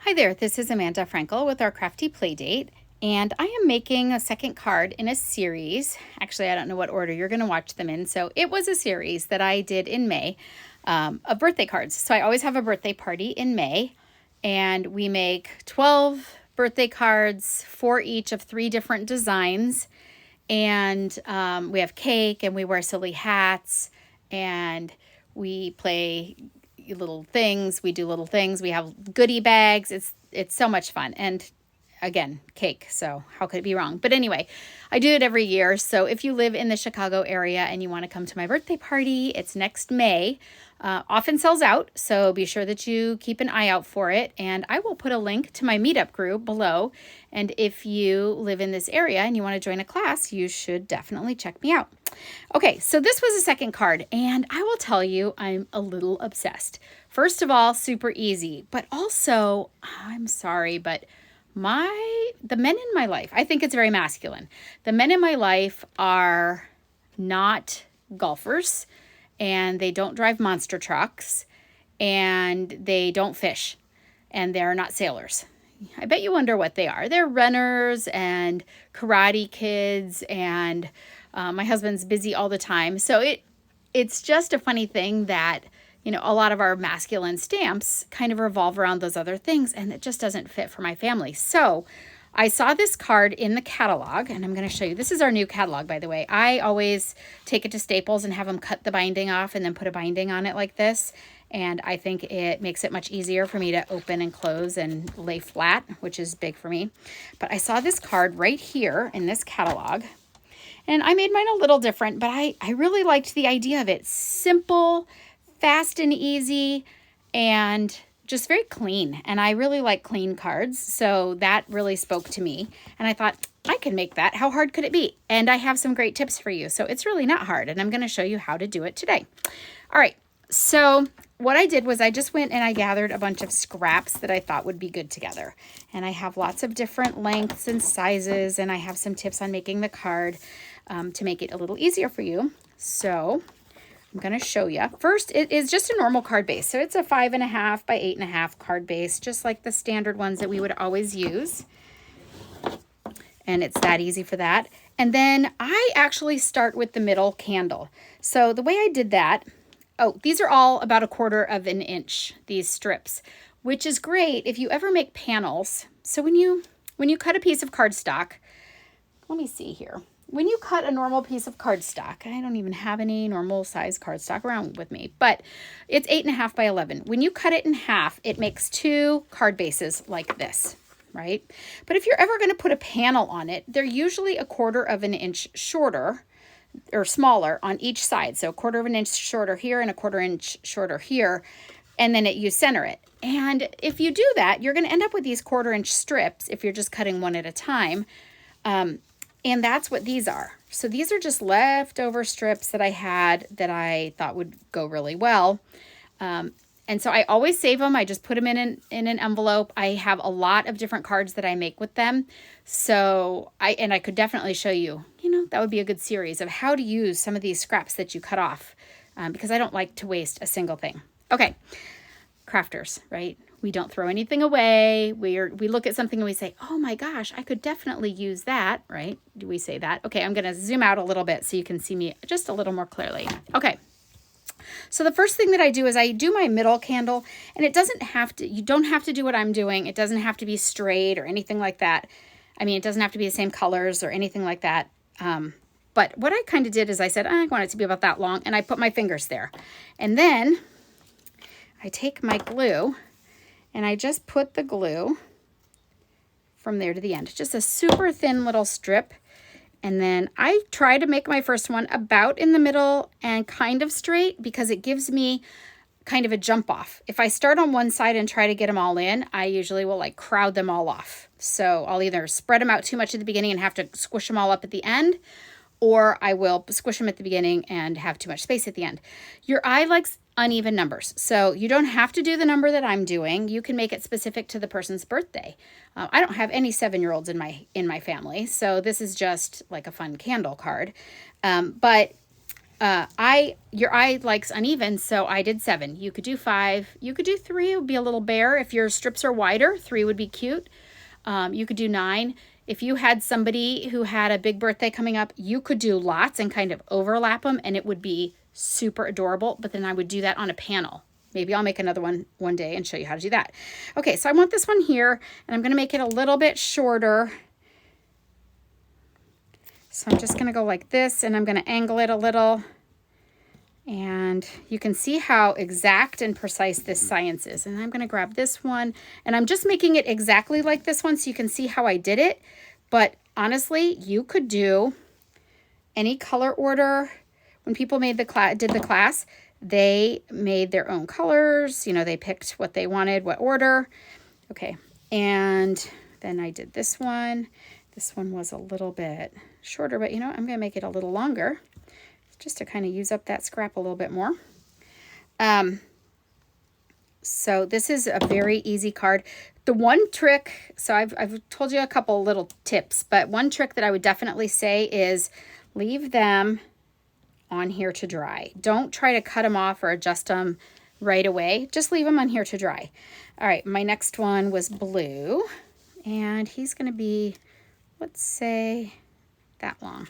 Hi there, this is Amanda Frankel with our Crafty Playdate, and I am making a second card in a series. Actually, I don't know what order you're going to watch them in, so it was a series that I did in May of birthday cards. So I always have a birthday party in May, and we make 12 birthday cards, 4 each of 3 different designs, and we have cake, and we wear silly hats, and we play little things. We do little things. We have goodie bags. It's so much fun. And again, cake. So how could it be wrong? But anyway, I do it every year. So if you live in the Chicago area and you want to come to my birthday party, it's next May. Often sells out, so be sure that you keep an eye out for it. And I will put a link to my meetup group below. And if you live in this area and you want to join a class, you should definitely check me out. Okay, so this was a second card, and I will tell you, I'm a little obsessed. First of all, super easy, but also, I'm sorry, but the men in my life, I think it's very masculine. The men in my life are not golfers, and they don't drive monster trucks, and they don't fish, and they're not sailors. I bet you wonder what they are. They're runners and karate kids, and my husband's busy all the time. So it's just a funny thing that, a lot of our masculine stamps kind of revolve around those other things, and it just doesn't fit for my family. So I saw this card in the catalog, and I'm going to show you. This is our new catalog, by the way. I always take it to Staples and have them cut the binding off and then put a binding on it like this. And I think it makes it much easier for me to open and close and lay flat, which is big for me. But I saw this card right here in this catalog, and I made mine a little different, but I really liked the idea of it. Simple, fast and easy, and just very clean. And I really like clean cards, so that really spoke to me. And I thought, I can make that. How hard could it be? And I have some great tips for you. So it's really not hard, and I'm going to show you how to do it today. All right, so what I did was I just went and I gathered a bunch of scraps that I thought would be good together. And I have lots of different lengths and sizes, and I have some tips on making the card to make it a little easier for you. So I'm going to show you. First, it is just a normal card base. So it's a 5.5 by 8.5 card base, just like the standard ones that we would always use. And it's that easy for that. And then I actually start with the middle candle. So the way I did that, these are all about 1/4 inch, these strips, which is great if you ever make panels. So when you cut a piece of cardstock, let me see here. When you cut a normal piece of cardstock, I don't even have any normal size cardstock around with me, but it's 8.5 by 11. When you cut it in half, it makes 2 card bases like this, right? But if you're ever going to put a panel on it, they're usually 1/4 inch shorter or smaller on each side. So 1/4 inch shorter here and 1/4 inch shorter here, and then you center it. And if you do that, you're going to end up with these 1/4 inch strips if you're just cutting one at a time. And that's what these are. So these are just leftover strips that I had that I thought would go really well. And so I always save them. I just put them in an envelope. I have a lot of different cards that I make with them. So I could definitely show you, that would be a good series of how to use some of these scraps that you cut off, because I don't like to waste a single thing. Okay, crafters, right? We don't throw anything away. We look at something and we say, oh my gosh, I could definitely use that, right? Do we say that? Okay, I'm going to zoom out a little bit so you can see me just a little more clearly. Okay. So the first thing that I do is I do my middle candle, and you don't have to do what I'm doing. It doesn't have to be straight or anything like that. I mean, it doesn't have to be the same colors or anything like that. But what I kind of did is I said, I want it to be about that long, and I put my fingers there. And then I take my glue, and I just put the glue from there to the end. Just a super thin little strip. And then I try to make my first one about in the middle and kind of straight, because it gives me kind of a jump off. If I start on one side and try to get them all in, I usually will crowd them all off. So I'll either spread them out too much at the beginning and have to squish them all up at the end, or I will squish them at the beginning and have too much space at the end. Your eye likes uneven numbers, so you don't have to do the number that I'm doing. You can make it specific to the person's birthday. I don't have any 7-year-olds in my family, so this is just like a fun candle card. But Your eye likes uneven, so I did 7. You could do 5. You could do 3. It would be a little bare. If your strips are wider, 3 would be cute. You could do 9. If you had somebody who had a big birthday coming up, you could do lots and kind of overlap them, and it would be super adorable. But then I would do that on a panel. Maybe I'll make another one day and show you how to do that. Okay, so I want this one here, and I'm going to make it a little bit shorter. So I'm just going to go like this, and I'm going to angle it a little. And you can see how exact and precise this science is. And I'm going to grab this one, and I'm just making it exactly like this one so you can see how I did it. But honestly, you could do any color order. When people did the class, they made their own colors. You know, they picked what they wanted, what order. Okay, and then I did this one. This one was a little bit shorter, but you know, I'm going to make it a little longer, just to kind of use up that scrap a little bit more. So this is a very easy card. The one trick, so I've told you a couple little tips, but one trick that I would definitely say is leave them on here to dry. Don't try to cut them off or adjust them right away. Just leave them on here to dry. All right, my next one was blue, and he's going to be, let's say, that long.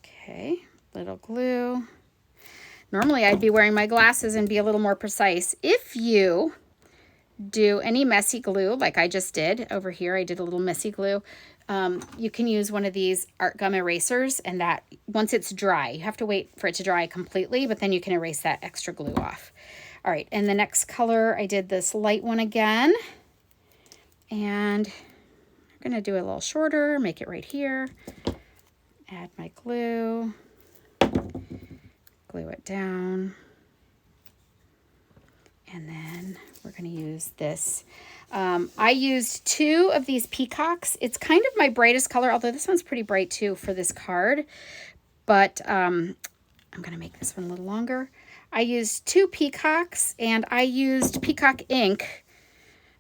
Okay. Little glue. Normally I'd be wearing my glasses and be a little more precise. If you do any messy glue, like I just did over here, I did a little messy glue. You can use one of these art gum erasers, and that once it's dry, you have to wait for it to dry completely, but then you can erase that extra glue off. All right, and the next color, I did this light one again, and I'm gonna do it a little shorter, make it right here, add my glue. Glue it down, and then we're going to use this. I used 2 of these peacocks. It's kind of my brightest color, although this one's pretty bright too for this card, but I'm going to make this one a little longer. I used 2 peacocks, and I used peacock ink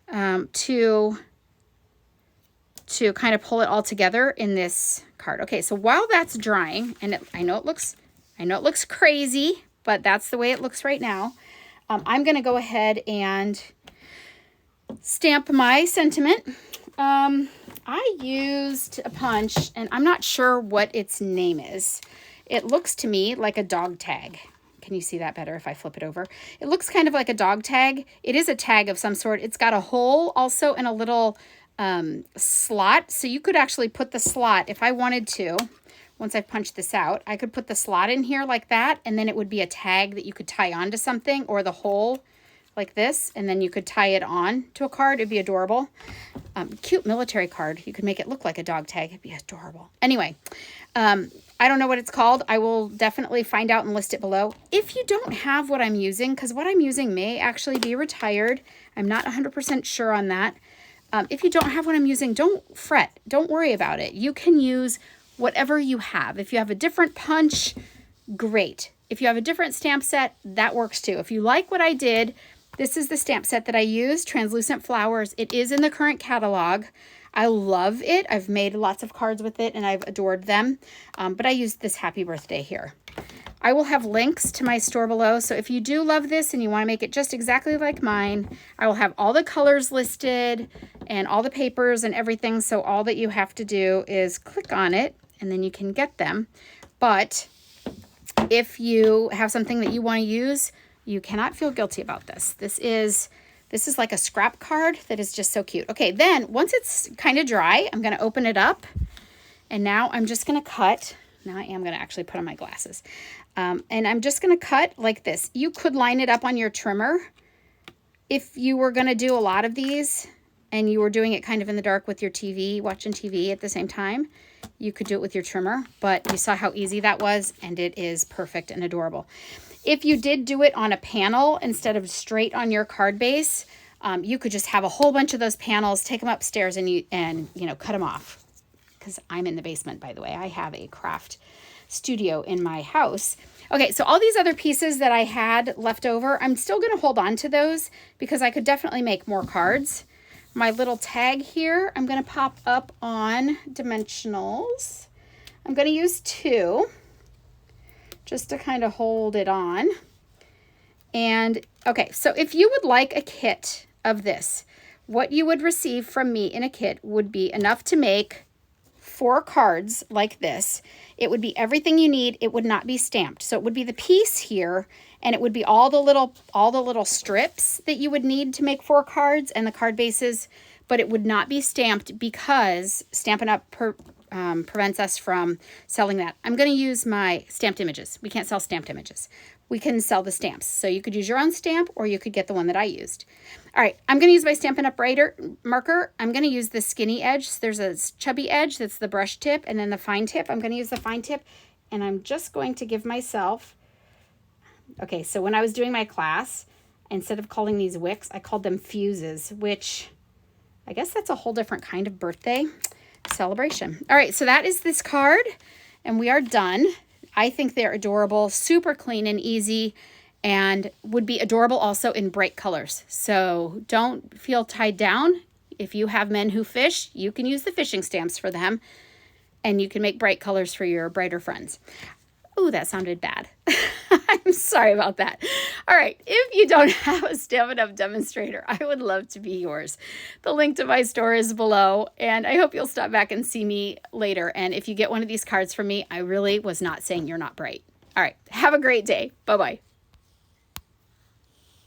to kind of pull it all together in this card. Okay, so while that's drying, and I know it looks crazy, but that's the way it looks right now. I'm going to go ahead and stamp my sentiment. I used a punch, and I'm not sure what its name is. It looks to me like a dog tag. Can you see that better if I flip it over? It looks kind of like a dog tag. It is a tag of some sort. It's got a hole also and a little slot. So you could actually put the slot if I wanted to. Once I've punched this out, I could put the slot in here like that, and then it would be a tag that you could tie onto something, or the hole like this, and then you could tie it on to a card. It'd be adorable. Cute military card. You could make it look like a dog tag. It'd be adorable. Anyway, I don't know what it's called. I will definitely find out and list it below. If you don't have what I'm using, because what I'm using may actually be retired. I'm not 100% sure on that. If you don't have what I'm using, don't fret. Don't worry about it. You can use whatever you have. If you have a different punch, great. If you have a different stamp set, that works too. If you like what I did, this is the stamp set that I used, Translucent Flowers. It is in the current catalog. I love it. I've made lots of cards with it, and I've adored them. But I used this Happy Birthday here. I will have links to my store below, so if you do love this and you want to make it just exactly like mine, I will have all the colors listed and all the papers and everything, so all that you have to do is click on it, and then you can get them. But if you have something that you want to use, you cannot feel guilty about this. This is like a scrap card that is just so cute. Okay, then once it's kind of dry, I'm going to open it up, and now I'm just going to cut. Now I am going to actually put on my glasses. And I'm just going to cut like this. You could line it up on your trimmer if you were going to do a lot of these and you were doing it kind of in the dark with your TV, watching TV at the same time. You could do it with your trimmer, but you saw how easy that was, and it is perfect and adorable. If you did do it on a panel instead of straight on your card base, you could just have a whole bunch of those panels, take them upstairs, and you know, cut them off. Because I'm in the basement, by the way. I have a craft studio in my house. Okay, so all these other pieces that I had left over, I'm still going to hold on to those because I could definitely make more cards. My little tag here, I'm going to pop up on Dimensionals. I'm going to use 2. just to kind of hold it on. And okay, so if you would like a kit of this, what you would receive from me in a kit would be enough to make 4 cards like this. It would be everything you need. It would not be stamped. So it would be the piece here, and it would be all the little strips that you would need to make 4 cards and the card bases, but it would not be stamped because Stampin' Up! Prevents us from selling that. I'm going to use my stamped images. We can't sell stamped images. We can sell the stamps. So you could use your own stamp, or you could get the one that I used. All right, I'm going to use my Stampin' Up! Writer marker. I'm going to use the skinny edge. So there's a chubby edge, that's the brush tip, and then the fine tip. I'm going to use the fine tip, and I'm just going to give myself, okay, so when I was doing my class, instead of calling these wicks, I called them fuses, which I guess that's a whole different kind of birthday celebration. All right, so that is this card, and we are done. I think they're adorable, super clean and easy, and would be adorable also in bright colors. So don't feel tied down. If you have men who fish, you can use the fishing stamps for them, and you can make bright colors for your brighter friends. Ooh, that sounded bad. I'm sorry about that. All right, if you don't have a Stampin' Up! Demonstrator, I would love to be yours. The link to my store is below, and I hope you'll stop back and see me later. And if you get one of these cards from me, I really was not saying you're not bright. All right, have a great day. Bye-bye.